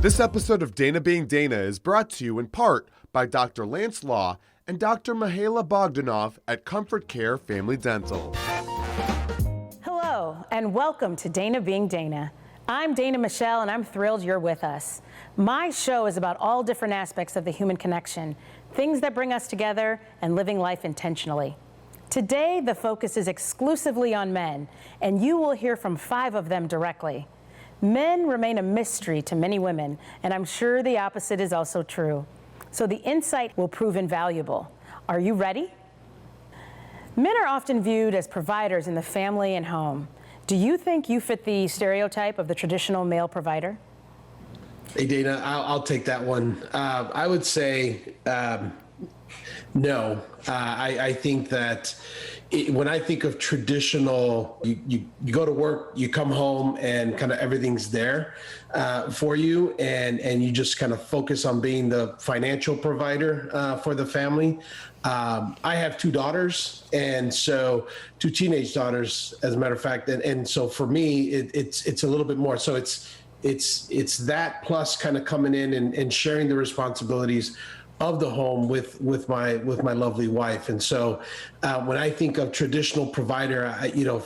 This episode of Dana Being Dana is brought to you in part by Dr. Lance Law and Dr. Mihaela Bogdanov at Comfort Care Family Dental. Hello, and welcome to Dana Being Dana. I'm Dana Michelle, and I'm thrilled you're with us. My show is about all different aspects of the human connection, things that bring us together, and living life intentionally. Today, the focus is exclusively on men, and you will hear from 5 of them directly. Men remain a mystery to many women, and I'm sure the opposite is also true. So the insight will prove invaluable. Are you ready? Men are often viewed as providers in the family and home. Do you think you fit the stereotype of the traditional male provider? Hey, Dana, I'll take that one. I would say no. I think that when I think of traditional, you go to work, you come home, and kind of everything's there for you, and you just kind of focus on being the financial provider for the family. I have 2 daughters, and so 2 teenage daughters, as a matter of fact, and so for me, it's a little bit more. So it's that plus kind of coming in and sharing the responsibilities of the home with my lovely wife. And so when I think of traditional provider,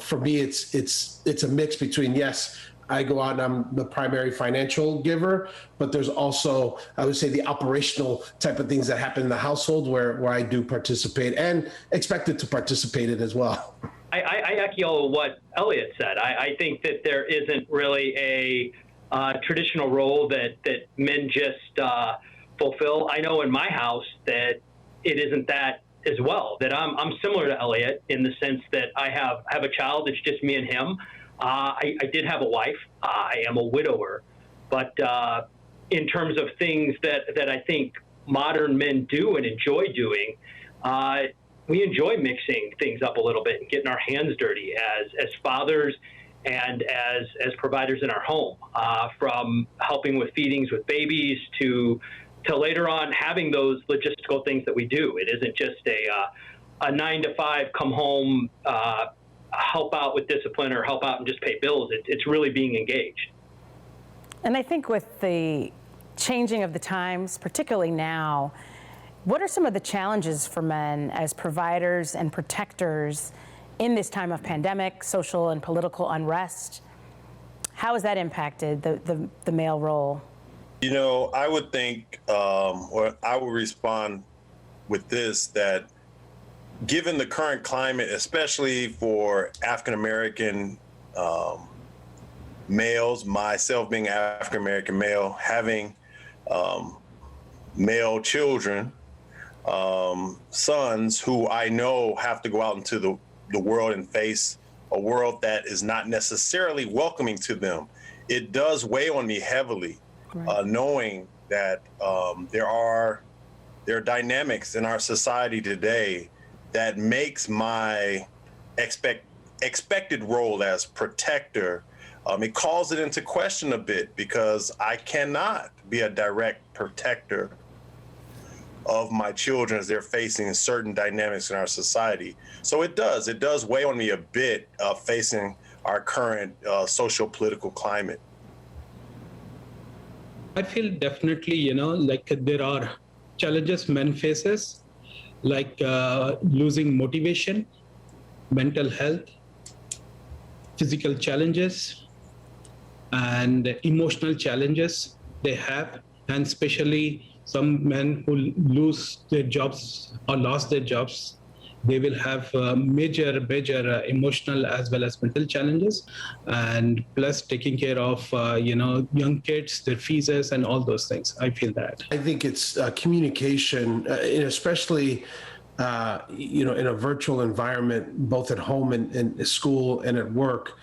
for me, it's a mix between, yes, I go out and I'm the primary financial giver, but there's also, I would say, the operational type of things that happen in the household where I do participate and expected to participate in as well. I echo what Elliott said. I think that there isn't really a traditional role that men just fulfill. I know in my house that it isn't that as well, that I'm similar to Elliott in the sense that I have a child. It's just me and him. I did have a wife. I am a widower. But in terms of things that I think modern men do and enjoy doing, we enjoy mixing things up a little bit and getting our hands dirty as fathers and as providers in our home, from helping with feedings with babies to later on having those logistical things that we do. It isn't just a 9 to 5 come home, help out with discipline or help out and just pay bills. It's really being engaged. And I think with the changing of the times, particularly now, what are some of the challenges for men as providers and protectors in this time of pandemic, social and political unrest? How has that impacted the male role? I would think, or I would respond with this, that given the current climate, especially for African-American males, myself being African-American male, having male children, sons who I know have to go out into the world and face a world that is not necessarily welcoming to them, it does weigh on me heavily. Right. Knowing that there are dynamics in our society today that makes my expected role as protector, it calls it into question a bit, because I cannot be a direct protector of my children as they're facing certain dynamics in our society. So it does weigh on me a bit, facing our current social political climate. I feel definitely, there are challenges men faces, like losing motivation, mental health, physical challenges, and emotional challenges they have, and especially some men who lose their jobs or lost their jobs. They will have major emotional as well as mental challenges, and plus taking care of young kids, their fees and all those things. I feel that. I think it's communication, especially in a virtual environment, both at home and school and at work.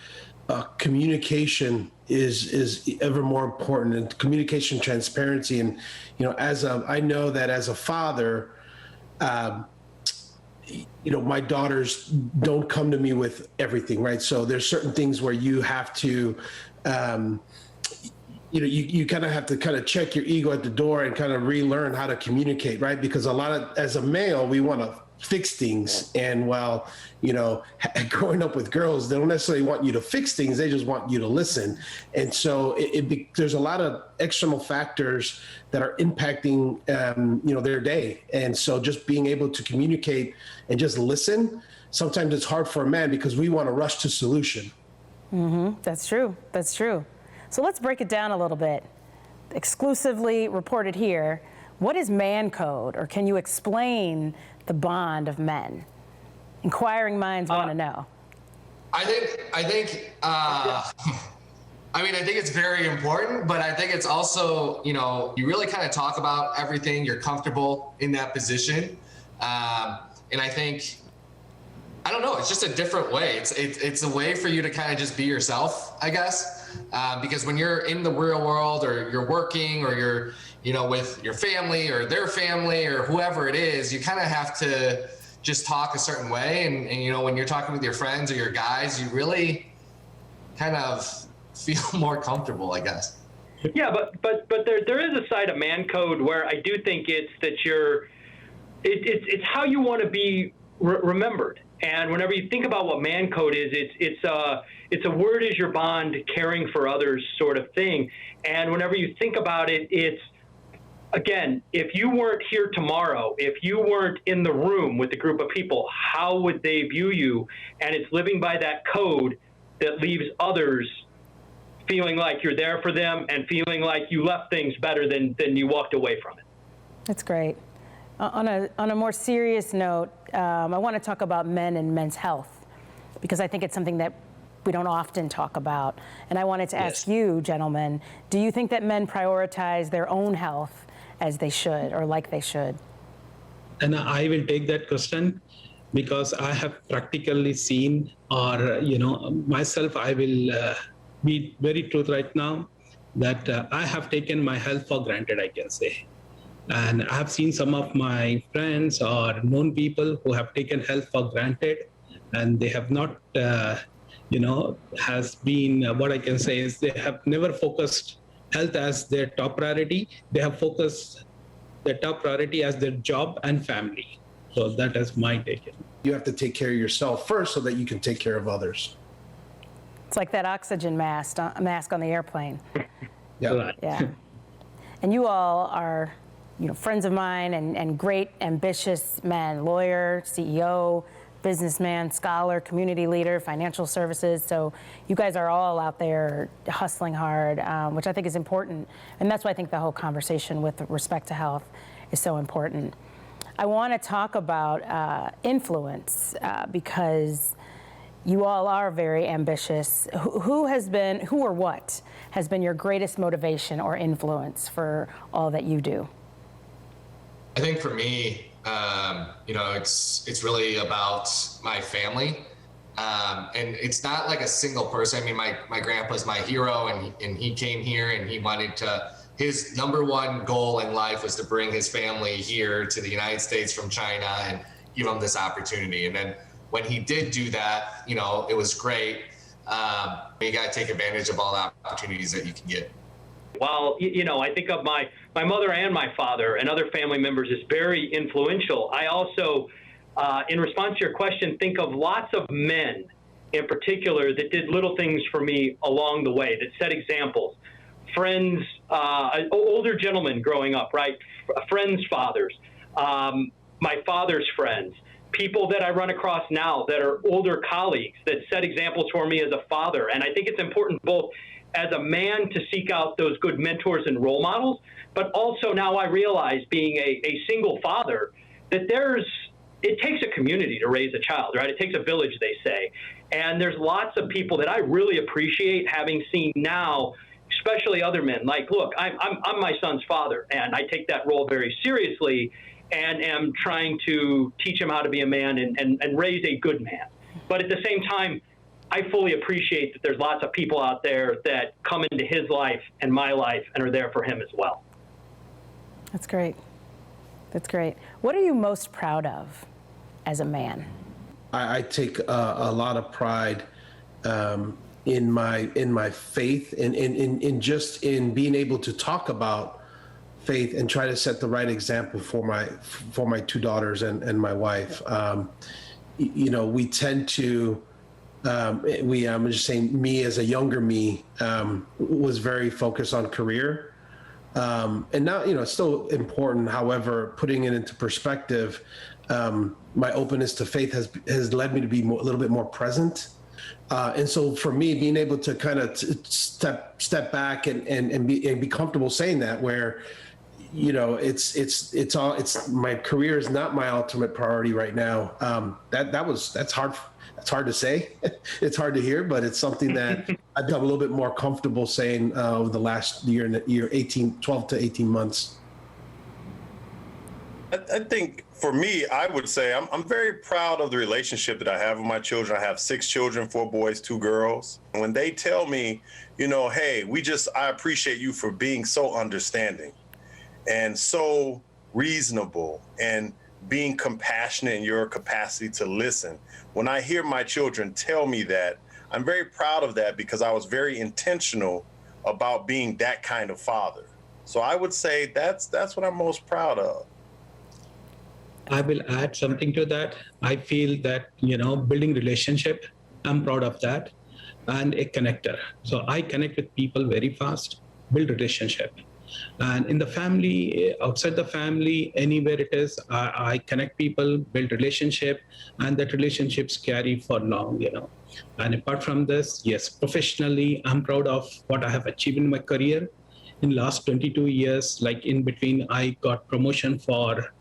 Communication is ever more important, and communication, transparency, and I know that as a father. My daughters don't come to me with everything, right? So there's certain things where you have to, you kind of have to check your ego at the door and kind of relearn how to communicate, right? Because as a male, we want to fix things. And while, growing up with girls, they don't necessarily want you to fix things. They just want you to listen. And so there's a lot of external factors that are impacting, their day. And so just being able to communicate and just listen, sometimes it's hard for a man because we want to rush to solution. Mm-hmm. That's true. That's true. So let's break it down a little bit. Exclusively reported here, what is man code, or can you explain the bond of men? Inquiring minds want to know. I think it's very important, but I think it's also, you really kind of talk about everything. You're comfortable in that position. And I think, I don't know, it's just a different way. It's a way for you to kind of just be yourself, I guess. Because when you're in the real world, or you're working, or you're, with your family or their family or whoever it is, you kind of have to just talk a certain way. And when you're talking with your friends or your guys, you really kind of feel more comfortable, I guess. Yeah, but there is a side of man code where I do think it's that it's how you want to be remembered. And whenever you think about what man code is, it's a word is your bond, caring for others sort of thing. And whenever you think about it, it's, again, if you weren't here tomorrow, if you weren't in the room with a group of people, how would they view you? And it's living by that code that leaves others feeling like you're there for them and feeling like you left things better than you walked away from it. That's great. On a more serious note, I want to talk about men and men's health, because I think it's something that we don't often talk about. And I wanted to ask you, gentlemen, do you think that men prioritize their own health as they should, or like they should? And I will take that question because I have practically seen, or, myself, I will be very truth right now, that I have taken my health for granted, I can say. And I have seen some of my friends or known people who have taken health for granted, and they have not, has been, what I can say is they have never focused health as their top priority. They have focused their top priority as their job and family. So that is my take. You have to take care of yourself first so that you can take care of others. It's like that oxygen mask on the airplane. Yeah. Yeah. And you all are, friends of mine and great, ambitious men, lawyer, CEO, businessman, scholar, community leader, financial services. So you guys are all out there hustling hard, which I think is important. And that's why I think the whole conversation with respect to health is so important. I want to talk about influence because you all are very ambitious. Who or what has been your greatest motivation or influence for all that you do? I think for me, it's really about my family. And it's not like a single person. I mean, my grandpa's my hero, and he came here and he wanted his number one goal in life was to bring his family here to the United States from China and give them this opportunity. And then when he did do that, it was great. You got to take advantage of all the opportunities that you can get. While, I think of my mother and my father and other family members as very influential, I also, in response to your question, think of lots of men in particular that did little things for me along the way, that set examples. Friends, older gentlemen growing up, right? Friends' fathers, my father's friends, people that I run across now that are older colleagues that set examples for me as a father. And I think it's important both as a man to seek out those good mentors and role models, but also now I realize, being a single father, that it takes a community to raise a child, right? It takes a village, they say. And there's lots of people that I really appreciate having seen now, especially other men. Like, look, I'm my son's father, and I take that role very seriously and am trying to teach him how to be a man and raise a good man. But at the same time, I fully appreciate that there's lots of people out there that come into his life and my life and are there for him as well. That's great. That's great. What are you most proud of as a man? I take a lot of pride in my faith and in just in being able to talk about faith and try to set the right example for my two daughters and my wife. We tend to, I'm just saying, me as a younger me was very focused on career. And now, it's still important. However, putting it into perspective, my openness to faith has led me to be a little bit more present. And so for me, being able to kind of step back and be comfortable saying that, where, it's my career is not my ultimate priority right now. That's hard. It's hard to say. It's hard to hear, but it's something that I've become a little bit more comfortable saying over the last 12 to 18 months. I think for me, I would say I'm very proud of the relationship that I have with my children. I have 6 children, 4 boys, 2 girls. And when they tell me, hey, I appreciate you for being so understanding and so reasonable and being compassionate in your capacity to listen. When I hear my children tell me that, I'm very proud of that because I was very intentional about being that kind of father. So I would say that's what I'm most proud of. I will add something to that. I feel that, building relationship, I'm proud of that, and a connector. So I connect with people very fast, build relationship. And in the family, outside the family, anywhere it is, I connect people, build relationship, and that relationships carry for long, And apart from this, yes, professionally, I'm proud of what I have achieved in my career. In last 22 years, like in between, I got promotion for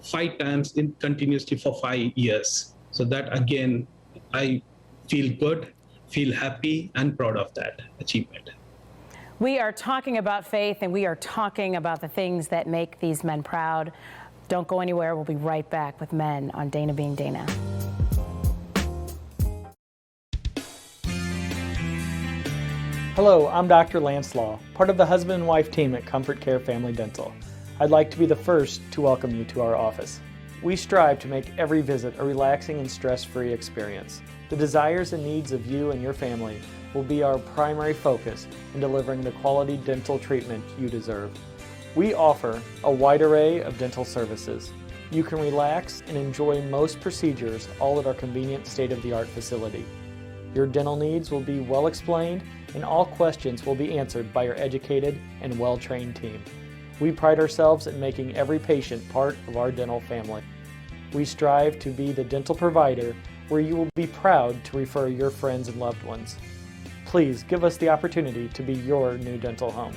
5 times continuously for 5 years. So that again, I feel good, feel happy, and proud of that achievement. We are talking about faith, and we are talking about the things that make these men proud. Don't go anywhere. We'll be right back with Men on Dana Being Dana. Hello, I'm Dr. Lance Law, part of the husband and wife team at Comfort Care Family Dental. I'd like to be the first to welcome you to our office. We strive to make every visit a relaxing and stress-free experience. The desires and needs of you and your family will be our primary focus in delivering the quality dental treatment you deserve. We offer a wide array of dental services. You can relax and enjoy most procedures all at our convenient state-of-the-art facility. Your dental needs will be well explained, and all questions will be answered by our educated and well-trained team. We pride ourselves in making every patient part of our dental family. We strive to be the dental provider where you will be proud to refer your friends and loved ones. Please give us the opportunity to be your new dental home.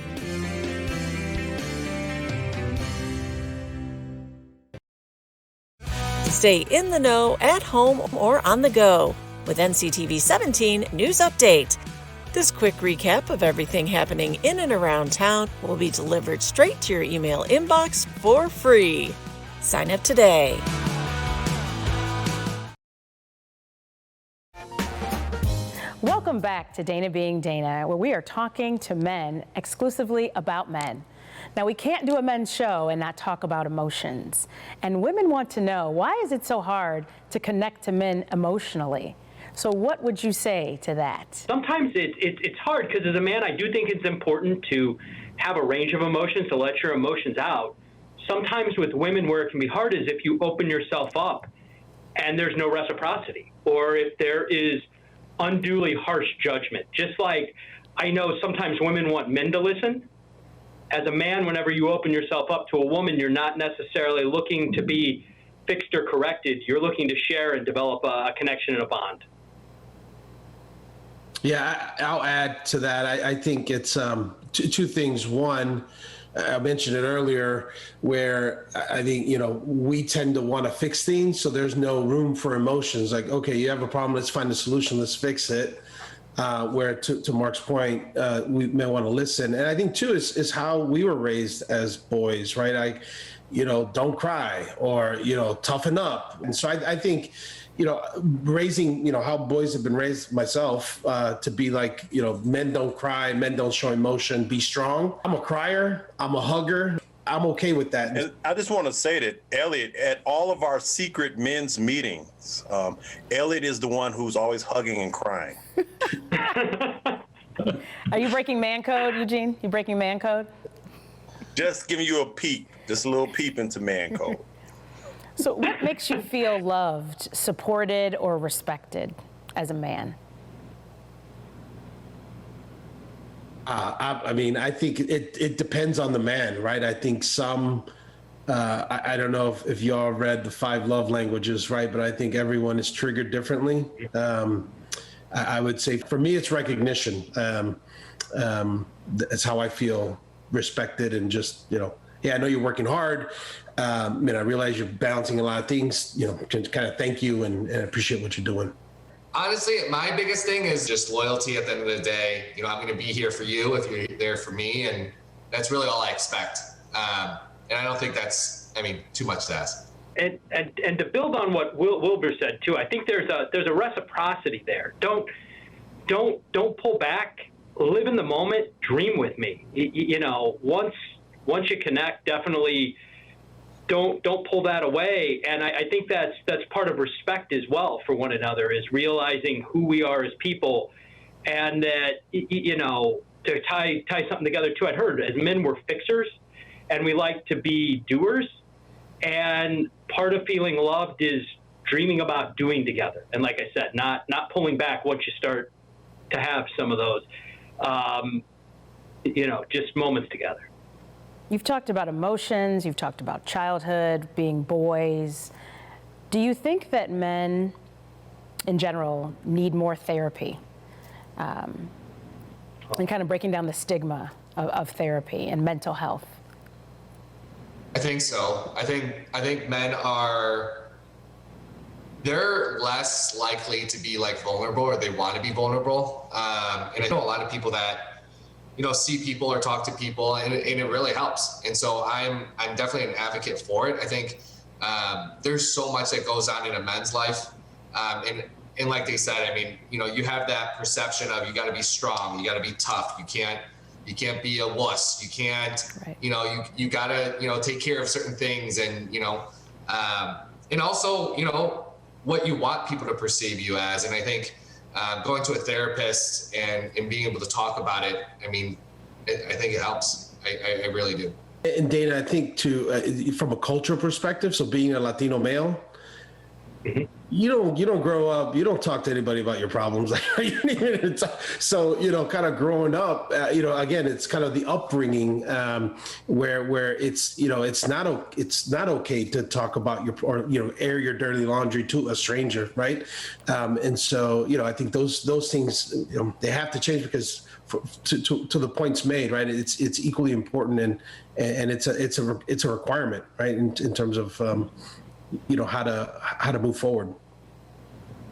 Stay in the know at home or on the go with NCTV 17 News Update. This quick recap of everything happening in and around town will be delivered straight to your email inbox for free. Sign up today. Welcome back to Dana Being Dana, where we are talking to men exclusively about men. Now, we can't do a men's show and not talk about emotions. And women want to know, why is it so hard to connect to men emotionally? So what would you say to that? Sometimes it's hard because as a man, I do think it's important to have a range of emotions, to let your emotions out. Sometimes with women where it can be hard is if you open yourself up and there's no reciprocity, or if there is unduly harsh judgment. Just like I know sometimes women want men to listen. As a man, whenever you open yourself up to a woman, you're not necessarily looking to be fixed or corrected. You're looking to share and develop a connection and a bond. Yeah, I'll add to that. I think it's two things. One, I mentioned it earlier, where I think, we tend to want to fix things. So there's no room for emotions. Like, okay, you have a problem, let's find a solution, let's fix it. Where to Mark's point, we may want to listen. And I think too is how we were raised as boys, right? Don't cry, or, toughen up. And so I think, raising, how boys have been raised myself, to be like, men don't cry, men don't show emotion, be strong. I'm a crier, I'm a hugger. I'm okay with that. And I just want to say that Elliott, at all of our secret men's meetings, Elliott is the one who's always hugging and crying. Are you breaking man code, Eugene? You breaking man code? Just giving you a peek, just a little peep into man code. So what makes you feel loved, supported, or respected as a man? I mean, I think it depends on the man, right? I think some, I don't know if y'all read the 5 love languages, right? But I think everyone is triggered differently. I would say for me, it's recognition. That's how I feel respected and just, yeah, I know you're working hard. I realize you're balancing a lot of things, to kind of thank you and appreciate what you're doing. Honestly, my biggest thing is just loyalty at the end of the day. I'm going to be here for you if you're there for me. And that's really all I expect. And I don't think that's, too much to ask. And to build on what Wilbur said too, I think there's a reciprocity there. Don't pull back. Live in the moment. Dream with me. Once you connect, definitely don't pull that away. And I think that's part of respect as well for one another, is realizing who we are as people, and that to tie something together too. I'd heard as men we're fixers, and we like to be doers. And part of feeling loved is dreaming about doing together. And like I said, not pulling back once you start to have some of those, just moments together. You've talked about emotions, you've talked about childhood, being boys. Do you think that men in general need more therapy? And kind of breaking down the stigma of therapy and mental health. I think so. I think men they're less likely to be vulnerable, or they want to be vulnerable. And I know a lot of people that, see people or talk to people, and it really helps. And so I'm definitely an advocate for it. I think there's so much that goes on in a man's life. And like they said, you have that perception of you got to be strong, you got to be tough, you can't be a wuss, you can't, right. You got to, take care of certain things, and, and also, what you want people to perceive you as. And I think going to a therapist and being able to talk about it, I think it helps. I really do. And Dana, I think too, from a cultural perspective, so being a Latino male, mm-hmm. you don't grow up, you don't talk to anybody about your problems. So, kind of growing up, again, it's kind of the upbringing where it's, it's not okay to talk about air your dirty laundry to a stranger. Right. And so, I think those things, they have to change, because to the points made, right. It's equally important, and it's a requirement, right. In terms of, how to move forward.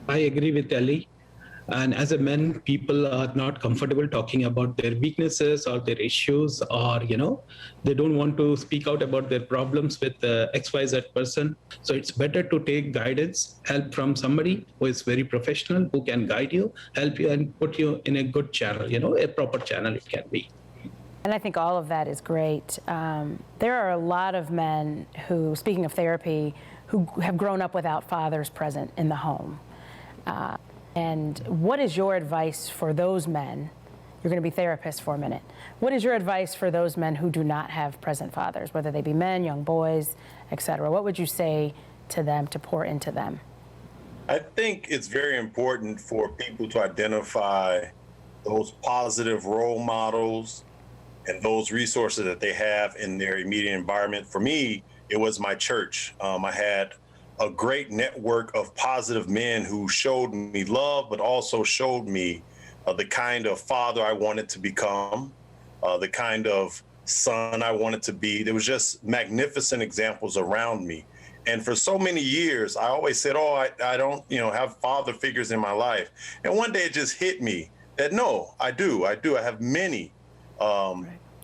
I agree with Ellie. And as a man, people are not comfortable talking about their weaknesses or their issues, or, they don't want to speak out about their problems with the XYZ person. So it's better to take guidance, help from somebody who is very professional, who can guide you, help you, and put you in a good channel, a proper channel it can be. And I think all of that is great. There are a lot of men who, speaking of therapy, who have grown up without fathers present in the home. And what is your advice for those men? You're going to be therapists for a minute. What is your advice for those men who do not have present fathers, whether they be men, young boys, et cetera? What would you say to them to pour into them? I think it's very important for people to identify those positive role models and those resources that they have in their immediate environment. For me, it was my church. I had a great network of positive men who showed me love, but also showed me the kind of father I wanted to become, the kind of son I wanted to be. There was just magnificent examples around me. And for so many years, I always said, I don't, have father figures in my life. And one day it just hit me that, no, I do. I have many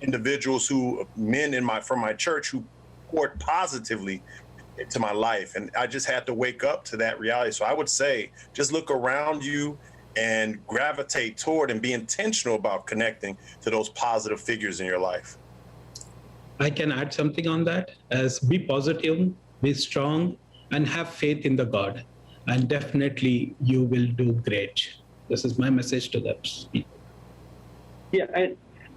individuals men from my church who poured positively into my life. And I just had to wake up to that reality. So I would say, just look around you and gravitate toward and be intentional about connecting to those positive figures in your life. I can add something on that, as be positive, be strong, and have faith in the God. And definitely you will do great. This is my message to them. Yeah,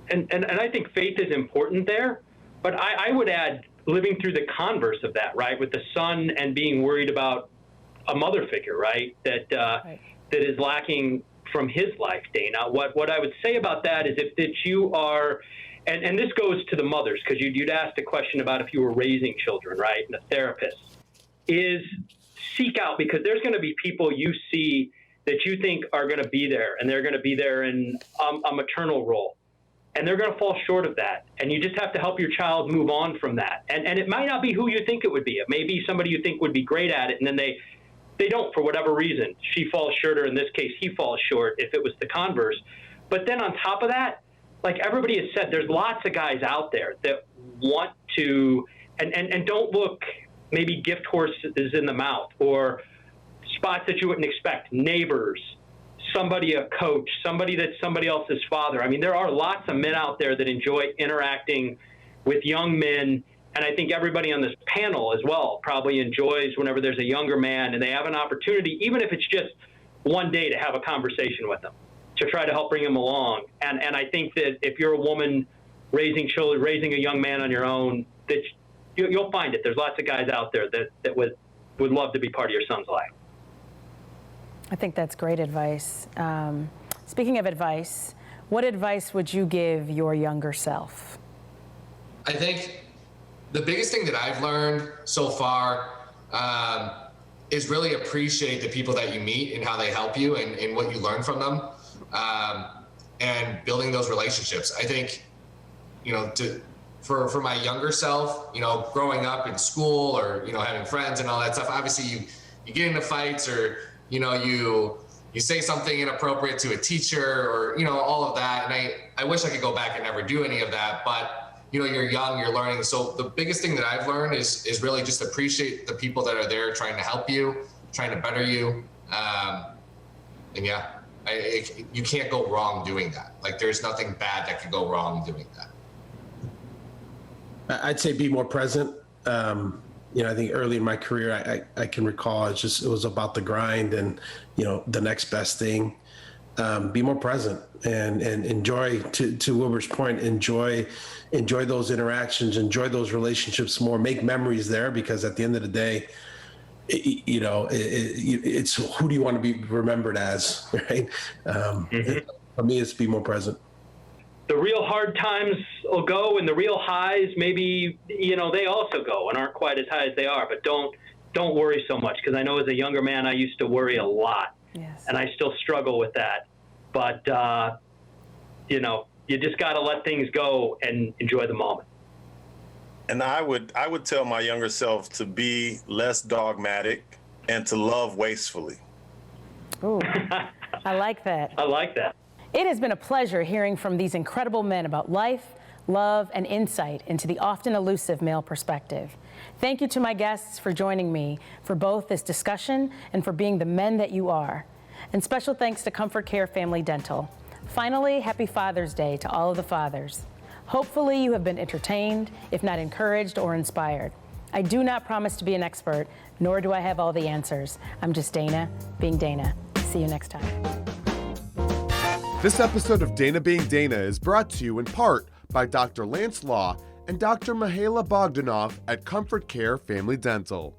and I think faith is important there. But I would add living through the converse of that, right, with the son and being worried about a mother figure, right, that is lacking from his life, Dana. What I would say about that is if that you are, and this goes to the mothers, because you'd asked a question about if you were raising children, right, and a therapist, is seek out, because there's going to be people you see that you think are going to be there, and they're going to be there in a maternal role. And they're going to fall short of that. And you just have to help your child move on from that. And it might not be who you think it would be. It may be somebody you think would be great at it, and then they don't for whatever reason. She falls short, or in this case, he falls short if it was the converse. But then on top of that, like everybody has said, there's lots of guys out there that want to, and don't look maybe gift horses in the mouth or spots that you wouldn't expect, neighbors, somebody, a coach, somebody that's somebody else's father. I mean, there are lots of men out there that enjoy interacting with young men. And I think everybody on this panel as well probably enjoys whenever there's a younger man and they have an opportunity, even if it's just one day, to have a conversation with them, to try to help bring them along. And I think that if you're a woman raising children, raising a young man on your own, that you'll find it. There's lots of guys out there that would love to be part of your son's life. I think that's great advice. Speaking of advice, what advice would you give your younger self? I think the biggest thing that I've learned so far is really appreciate the people that you meet and how they help you and what you learn from them, and building those relationships. I think, for my younger self, growing up in school or, having friends and all that stuff, obviously you get into fights, or you say something inappropriate to a teacher, or all of that, and I wish I could go back and never do any of that, but you're young, you're learning. So the biggest thing that I've learned is really just appreciate the people that are there trying to help you, trying to better you, and yeah, you can't go wrong doing that. Like, there's nothing bad that could go wrong doing that. I'd say be more present. I think early in my career, I can recall it was about the grind and, the next best thing. Be more present and enjoy, to Wilbur's point, enjoy those interactions, enjoy those relationships more, make memories there, because at the end of the day, it's who do you want to be remembered as, right? For me, it's be more present. The real hard times will go, and the real highs, maybe, they also go and aren't quite as high as they are, but don't worry so much. Because I know as a younger man, I used to worry a lot. Yes. And I still struggle with that. But, you just got to let things go and enjoy the moment. And I would tell my younger self to be less dogmatic and to love wastefully. Ooh, I like that. I like that. It has been a pleasure hearing from these incredible men about life, love, and insight into the often elusive male perspective. Thank you to my guests for joining me for both this discussion and for being the men that you are. And special thanks to Comfort Care Family Dental. Finally, happy Father's Day to all of the fathers. Hopefully you have been entertained, if not encouraged or inspired. I do not promise to be an expert, nor do I have all the answers. I'm just Dana being Dana. See you next time. This episode of Dana Being Dana is brought to you in part by Dr. Lance Law and Dr. Mihaela Bogdanoff at Comfort Care Family Dental.